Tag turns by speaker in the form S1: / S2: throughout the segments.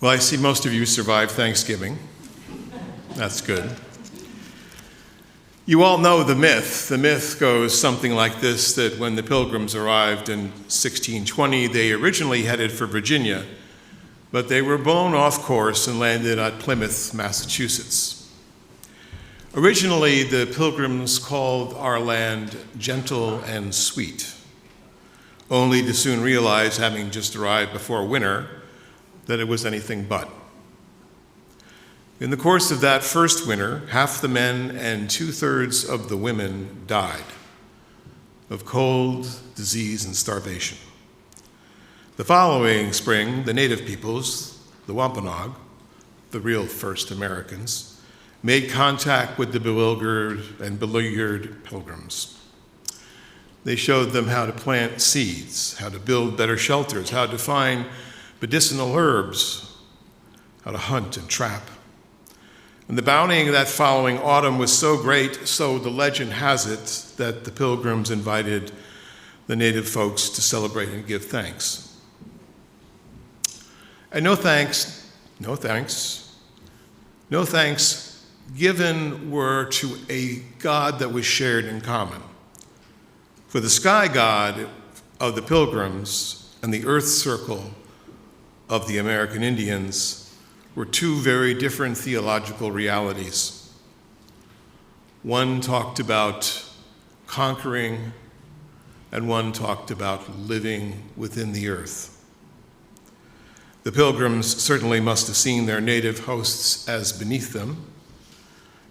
S1: Well, I see most of you survived Thanksgiving. That's good. You all know the myth. The myth goes something like this, that when the Pilgrims arrived in 1620, they originally headed for Virginia, but they were blown off course and landed at Plymouth, Massachusetts. Originally, the Pilgrims called our land gentle and sweet, only to soon realize, having just arrived before winter, that it was anything but. In the course of that first winter, half the men and 2/3 of the women died of cold, disease, and starvation. The following spring, the native peoples, the Wampanoag, the real first Americans, made contact with the bewildered and beleaguered Pilgrims. They showed them how to plant seeds, how to build better shelters, how to find medicinal herbs, how to hunt and trap. And the bounty of that following autumn was so great, so the legend has it, that the Pilgrims invited the native folks to celebrate and give thanks. And no thanks given were to a God that was shared in common. For the sky god of the Pilgrims and the earth circle of the American Indians were two very different theological realities. One talked about conquering, and one talked about living within the earth. The Pilgrims certainly must have seen their native hosts as beneath them,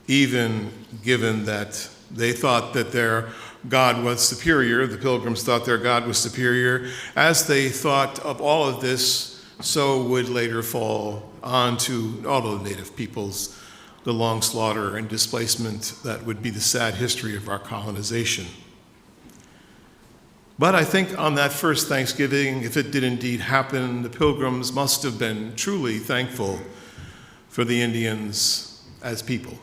S1: even given that they thought that their God was superior. The Pilgrims thought their God was superior. As they thought of all of this, so would later fall onto all of the native peoples, the long slaughter and displacement that would be the sad history of our colonization. But I think on that first Thanksgiving, if it did indeed happen, the Pilgrims must have been truly thankful for the Indians as people.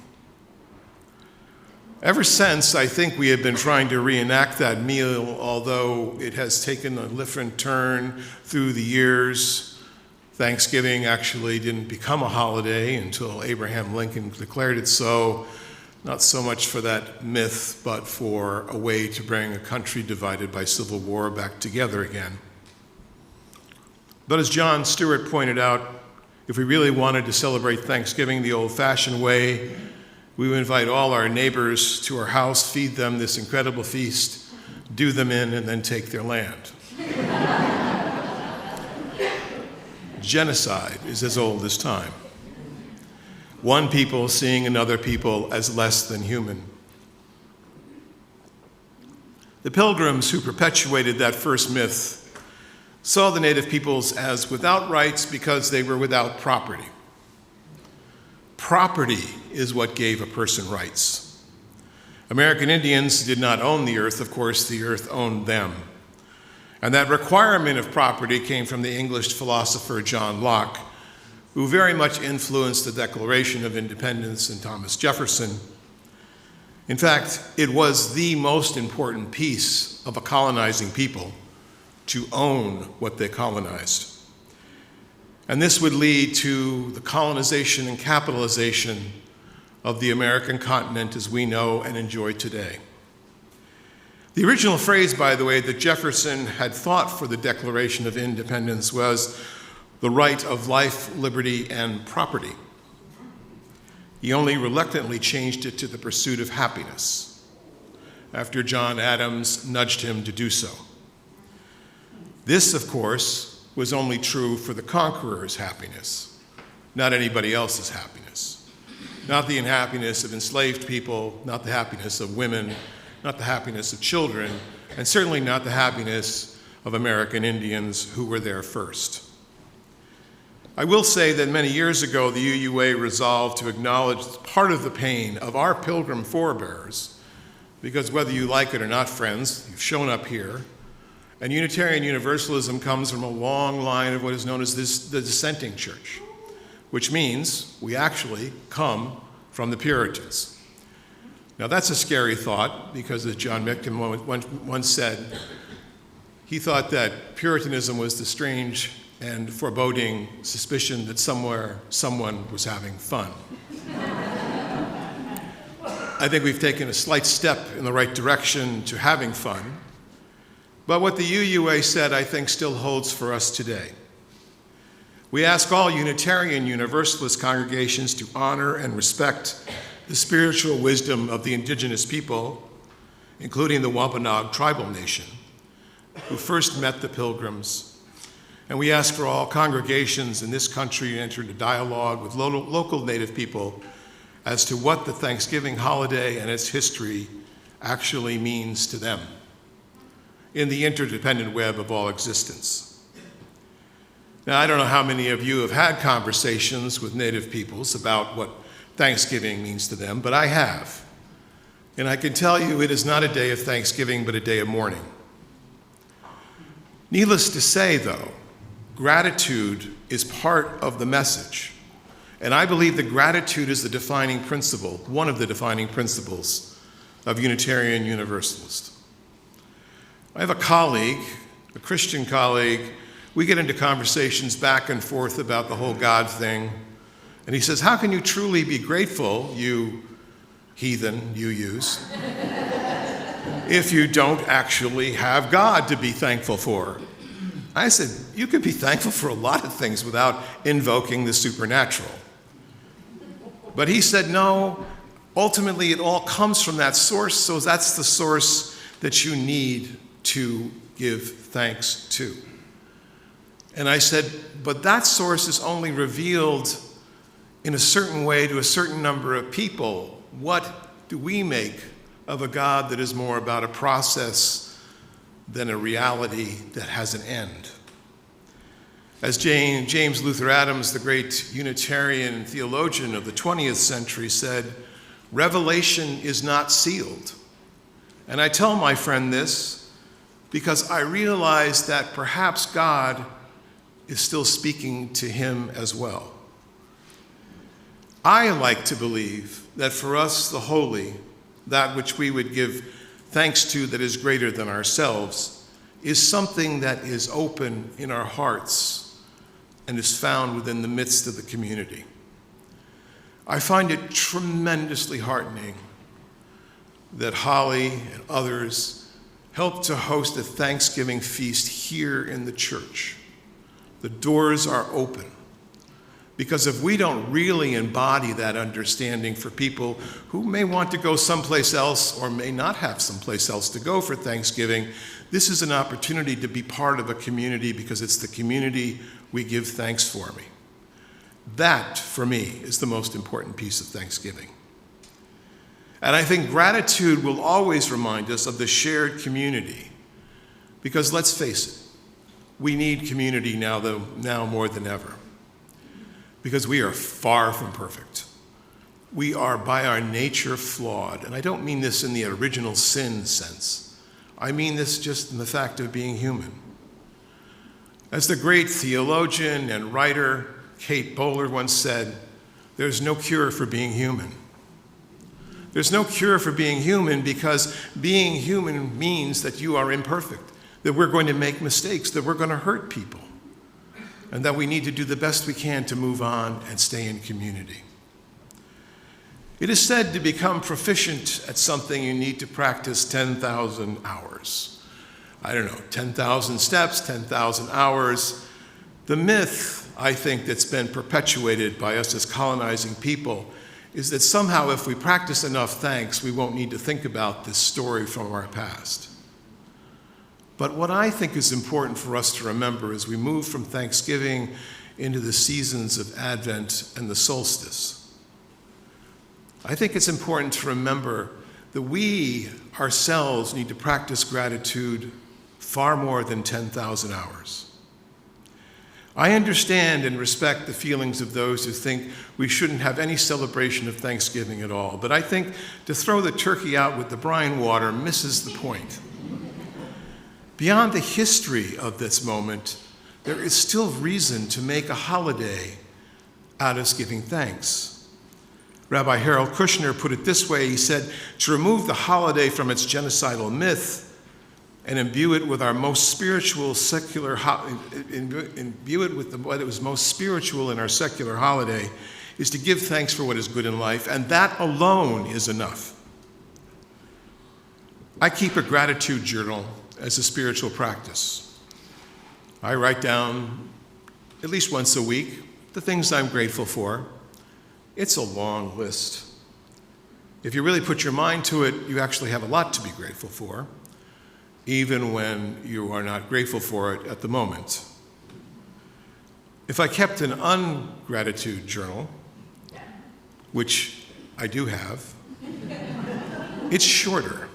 S1: Ever since, I think we have been trying to reenact that meal, although it has taken a different turn through the years. Thanksgiving actually didn't become a holiday until Abraham Lincoln declared it so, not so much for that myth, but for a way to bring a country divided by civil war back together again. But as John Stewart pointed out, if we really wanted to celebrate Thanksgiving the old-fashioned way, we would invite all our neighbors to our house, feed them this incredible feast, do them in, and then take their land. Genocide is as old as time. One people seeing another people as less than human. The Pilgrims who perpetuated that first myth saw the native peoples as without rights because they were without property. Property is what gave a person rights. American Indians did not own the earth. Of course, the earth owned them. And that requirement of property came from the English philosopher John Locke, who very much influenced the Declaration of Independence and Thomas Jefferson. In fact, it was the most important piece of a colonizing people to own what they colonized. And this would lead to the colonization and capitalization of the American continent as we know and enjoy today. The original phrase, by the way, that Jefferson had thought for the Declaration of Independence was the right of life, liberty, and property. He only reluctantly changed it to the pursuit of happiness after John Adams nudged him to do so. This, of course, was only true for the conqueror's happiness, not anybody else's happiness. Not the unhappiness of enslaved people, not the happiness of women, not the happiness of children, and certainly not the happiness of American Indians who were there first. I will say that many years ago, the UUA resolved to acknowledge part of the pain of our Pilgrim forebears, because whether you like it or not, friends, you've shown up here, and Unitarian Universalism comes from a long line of what is known as the dissenting church, which means we actually come from the Puritans. Now that's a scary thought, because as John Michkin once said, he thought that Puritanism was the strange and foreboding suspicion that somewhere someone was having fun. I think we've taken a slight step in the right direction to having fun, but what the UUA said, I think, still holds for us today. We ask all Unitarian Universalist congregations to honor and respect the spiritual wisdom of the indigenous people, including the Wampanoag tribal nation, who first met the Pilgrims. And we ask for all congregations in this country to enter into dialogue with local Native people as to what the Thanksgiving holiday and its history actually means to them in the interdependent web of all existence. Now, I don't know how many of you have had conversations with Native peoples about what Thanksgiving means to them, but I have. And I can tell you it is not a day of Thanksgiving, but a day of mourning. Needless to say, though, gratitude is part of the message. And I believe that gratitude is the defining principle, one of the defining principles of Unitarian Universalist. I have a colleague, a Christian colleague. We get into conversations back and forth about the whole God thing. And he says, how can you truly be grateful, you heathen, you use, if you don't actually have God to be thankful for? I said, you can be thankful for a lot of things without invoking the supernatural. But he said, no, ultimately it all comes from that source, so that's the source that you need to give thanks to. And I said, but that source is only revealed in a certain way to a certain number of people. What do we make of a God that is more about a process than a reality that has an end? As James Luther Adams, the great Unitarian theologian of the 20th century, said, revelation is not sealed. And I tell my friend this because I realize that perhaps God is still speaking to him as well. I like to believe that for us, the holy, that which we would give thanks to that is greater than ourselves, is something that is open in our hearts and is found within the midst of the community. I find it tremendously heartening that Holly and others helped to host a Thanksgiving feast here in the church. The doors are open. Because if we don't really embody that understanding for people who may want to go someplace else or may not have someplace else to go for Thanksgiving, this is an opportunity to be part of a community because it's the community we give thanks for. That, for me, is the most important piece of Thanksgiving. And I think gratitude will always remind us of the shared community. Because let's face it, we need community now more than ever. Because we are far from perfect. We are by our nature flawed. And I don't mean this in the original sin sense. I mean this just in the fact of being human. As the great theologian and writer Kate Bowler once said, there's no cure for being human. There's no cure for being human because being human means that you are imperfect, that we're going to make mistakes, that we're going to hurt people, and that we need to do the best we can to move on and stay in community. It is said to become proficient at something you need to practice 10,000 hours. I don't know, 10,000 steps, 10,000 hours. The myth, I think, that's been perpetuated by us as colonizing people is that somehow if we practice enough thanks, we won't need to think about this story from our past. But what I think is important for us to remember as we move from Thanksgiving into the seasons of Advent and the solstice, I think it's important to remember that we ourselves need to practice gratitude far more than 10,000 hours. I understand and respect the feelings of those who think we shouldn't have any celebration of Thanksgiving at all, but I think to throw the turkey out with the brine water misses the point. Beyond the history of this moment, there is still reason to make a holiday out of giving thanks. Rabbi Harold Kushner put it this way. He said, to remove the holiday from its genocidal myth and imbue it with our most spiritual secular, imbue it with what was most spiritual in our secular holiday, is to give thanks for what is good in life, and that alone is enough. I keep a gratitude journal as a spiritual practice. I write down at least once a week the things I'm grateful for. It's a long list. If you really put your mind to it, you actually have a lot to be grateful for, even when you are not grateful for it at the moment. If I kept an ungratitude journal, which I do have, it's shorter.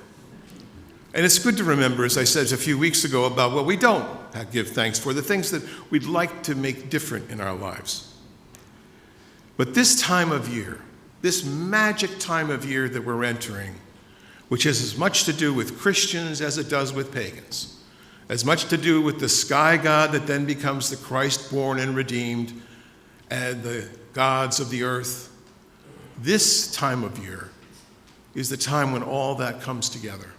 S1: And it's good to remember, as I said a few weeks ago, about what we don't give thanks for, the things that we'd like to make different in our lives. But this time of year, this magic time of year that we're entering, which has as much to do with Christians as it does with pagans, as much to do with the sky god that then becomes the Christ born and redeemed, and the gods of the earth, this time of year is the time when all that comes together.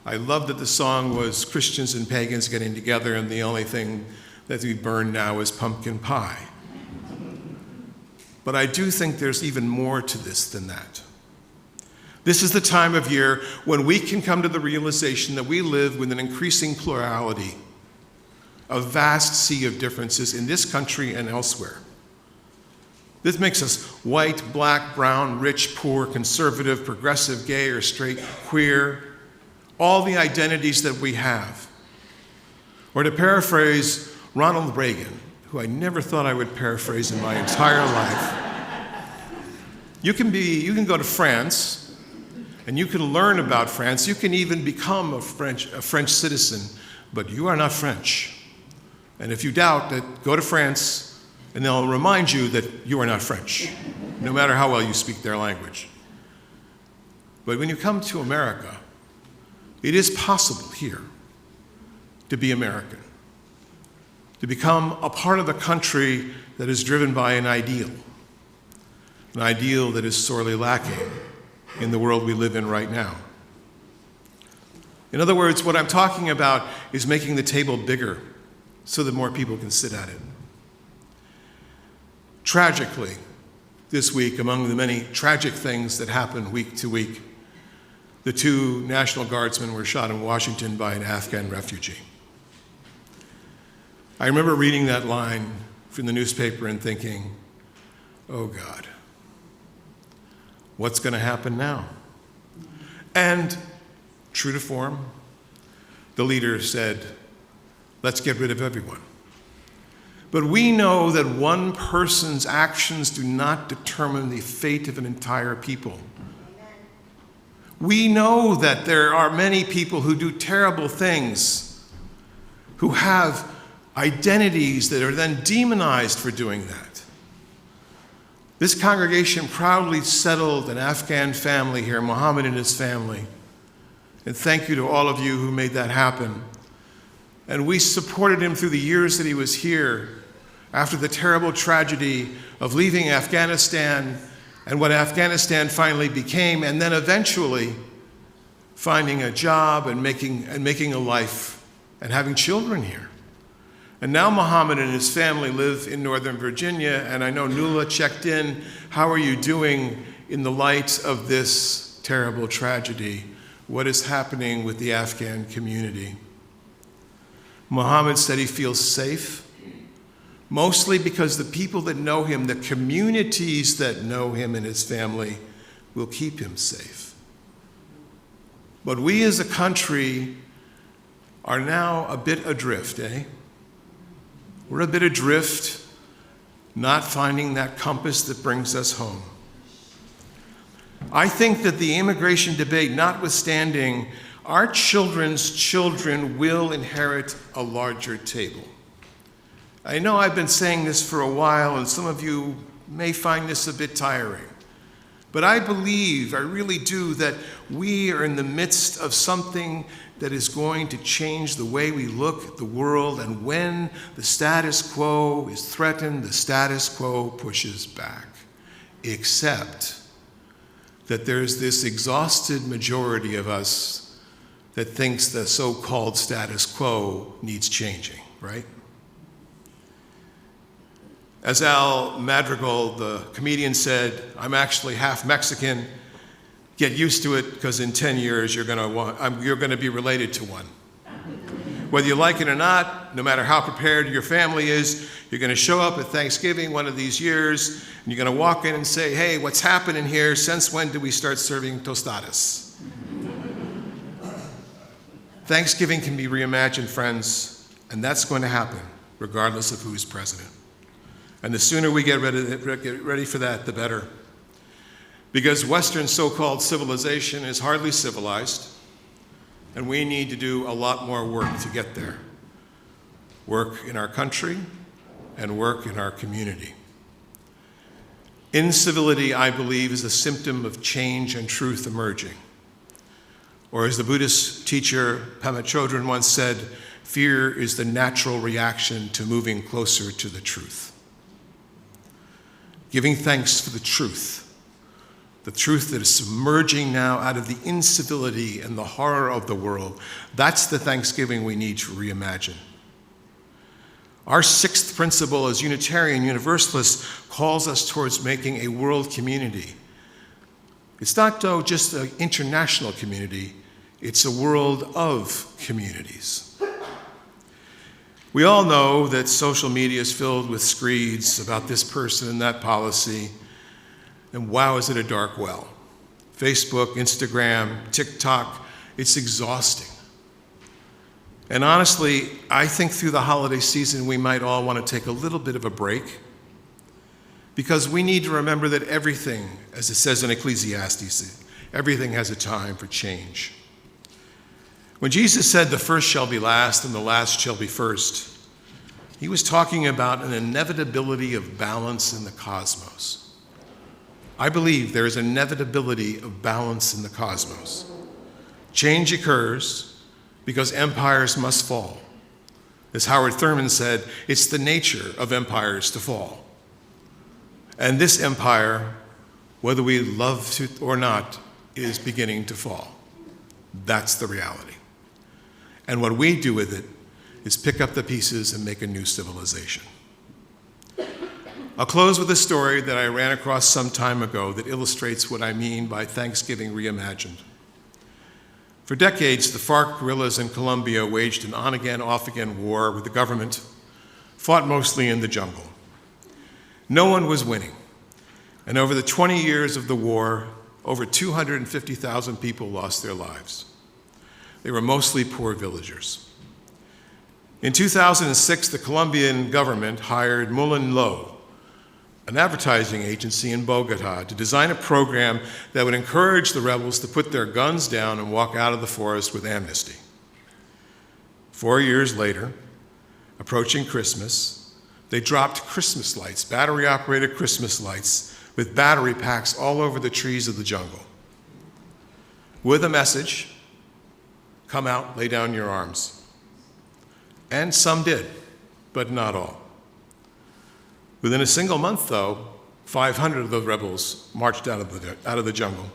S1: I love that the song was Christians and pagans getting together, and the only thing that we burn now is pumpkin pie. But I do think there's even more to this than that. This is the time of year when we can come to the realization that we live with an increasing plurality, a vast sea of differences in this country and elsewhere. This makes us white, black, brown, rich, poor, conservative, progressive, gay or straight, queer, all the identities that we have. Or to paraphrase Ronald Reagan, who I never thought I would paraphrase in my entire life. You can go to France, and you can learn about France. You can even become a French citizen, but you are not French. And if you doubt that, go to France, and they'll remind you that you are not French, no matter how well you speak their language. But when you come to America, it is possible here to be American, to become a part of the country that is driven by an ideal that is sorely lacking in the world we live in right now. In other words, what I'm talking about is making the table bigger so that more people can sit at it. Tragically, this week, among the many tragic things that happen week to week, the 2 National Guardsmen were shot in Washington by an Afghan refugee. I remember reading that line from the newspaper and thinking, oh God, what's going to happen now? And true to form, the leader said, let's get rid of everyone. But we know that one person's actions do not determine the fate of an entire people. We know that there are many people who do terrible things, who have identities that are then demonized for doing that. This congregation proudly settled an Afghan family here, Muhammad and his family. And thank you to all of you who made that happen. And we supported him through the years that he was here, after the terrible tragedy of leaving Afghanistan and what Afghanistan finally became, and then eventually finding a job and making a life and having children here. And now Muhammad and his family live in Northern Virginia, and I know Nuala checked in. How are you doing in the light of this terrible tragedy? What is happening with the Afghan community? Muhammad said he feels safe, mostly because the people that know him, the communities that know him and his family, will keep him safe. But we as a country are now a bit adrift, eh? We're a bit adrift, not finding that compass that brings us home. I think that the immigration debate notwithstanding, our children's children will inherit a larger table. I know I've been saying this for a while, and some of you may find this a bit tiring. But I believe, I really do, that we are in the midst of something that is going to change the way we look at the world, and when the status quo is threatened, the status quo pushes back. Except that there's this exhausted majority of us that thinks the so-called status quo needs changing, right? As Al Madrigal, the comedian, said, "I'm actually half Mexican. Get used to it, because in 10 years you're going to be related to one." Whether you like it or not, no matter how prepared your family is, you're going to show up at Thanksgiving one of these years, and you're going to walk in and say, "Hey, what's happening here? Since when did we start serving tostadas?" Thanksgiving can be reimagined, friends, and that's going to happen regardless of who's president. And the sooner we get ready for that, the better. Because Western so-called civilization is hardly civilized, and we need to do a lot more work to get there. Work in our country and work in our community. Incivility, I believe, is a symptom of change and truth emerging. Or as the Buddhist teacher Pema Chodron once said, fear is the natural reaction to moving closer to the truth. Giving thanks for the truth that is emerging now out of the incivility and the horror of the world, that's the Thanksgiving we need to reimagine. Our sixth principle as Unitarian Universalists calls us towards making a world community. It's not, though, just an international community, it's a world of communities. We all know that social media is filled with screeds about this person and that policy, and wow, is it a dark well. Facebook, Instagram, TikTok, it's exhausting. And honestly, I think through the holiday season, we might all want to take a little bit of a break, because we need to remember that everything, as it says in Ecclesiastes, everything has a time for change. When Jesus said the first shall be last and the last shall be first, he was talking about an inevitability of balance in the cosmos. I believe there is an inevitability of balance in the cosmos. Change occurs because empires must fall. As Howard Thurman said, it's the nature of empires to fall. And this empire, whether we love it or not, is beginning to fall. That's the reality. And what we do with it is pick up the pieces and make a new civilization. I'll close with a story that I ran across some time ago that illustrates what I mean by Thanksgiving reimagined. For decades, the FARC guerrillas in Colombia waged an on-again, off-again war with the government, fought mostly in the jungle. No one was winning. And over the 20 years of the war, over 250,000 people lost their lives. They were mostly poor villagers. In 2006, the Colombian government hired Mullen Lowe, an advertising agency in Bogota, to design a program that would encourage the rebels to put their guns down and walk out of the forest with amnesty. 4 years later, approaching Christmas, they dropped Christmas lights, battery-operated Christmas lights, with battery packs all over the trees of the jungle, with a message: come out, lay down your arms. And some did, but not all. Within a single month, though, 500 of the rebels marched out of the jungle.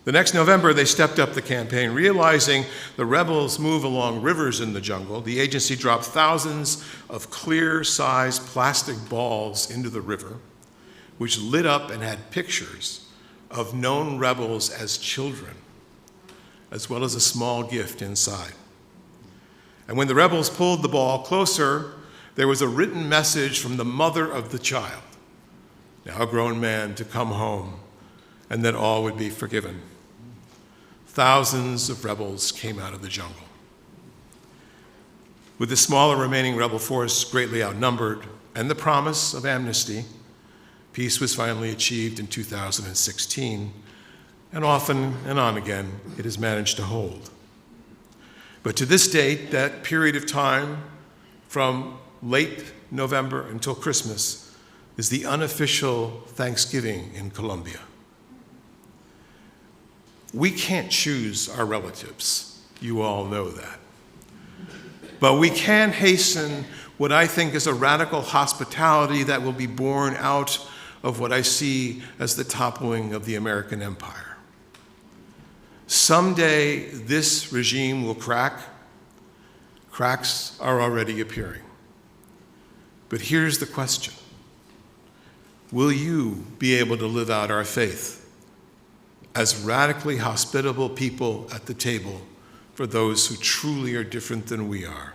S1: The next November, they stepped up the campaign. Realizing the rebels move along rivers in the jungle, the agency dropped thousands of clear-sized plastic balls into the river, which lit up and had pictures of known rebels as children, as well as a small gift inside. And when the rebels pulled the ball closer, there was a written message from the mother of the child, now a grown man, to come home, and that all would be forgiven. Thousands of rebels came out of the jungle. With the smaller remaining rebel force greatly outnumbered and the promise of amnesty, peace was finally achieved in 2016, and often and on again, it has managed to hold. But to this date, that period of time from late November until Christmas is the unofficial Thanksgiving in Colombia. We can't choose our relatives. You all know that. But we can hasten what I think is a radical hospitality that will be born out of what I see as the toppling of the American empire. Someday this regime will crack. Cracks are already appearing. But here's the question. Will you be able to live out our faith as radically hospitable people at the table for those who truly are different than we are?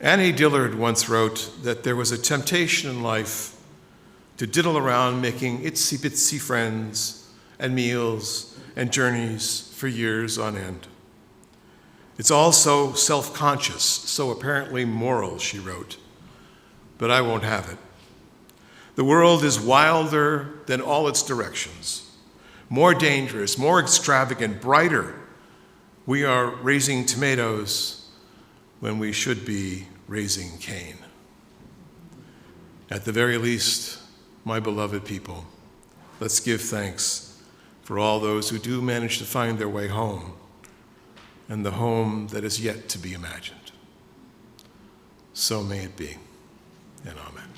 S1: Annie Dillard once wrote that there was a temptation in life to diddle around making itsy-bitsy friends and meals and journeys for years on end. It's all so self-conscious, so apparently moral, she wrote, but I won't have it. The world is wilder than all its directions, more dangerous, more extravagant, brighter. We are raising tomatoes when we should be raising cane. At the very least, my beloved people, let's give thanks for all those who do manage to find their way home, and the home that is yet to be imagined. So may it be, and amen.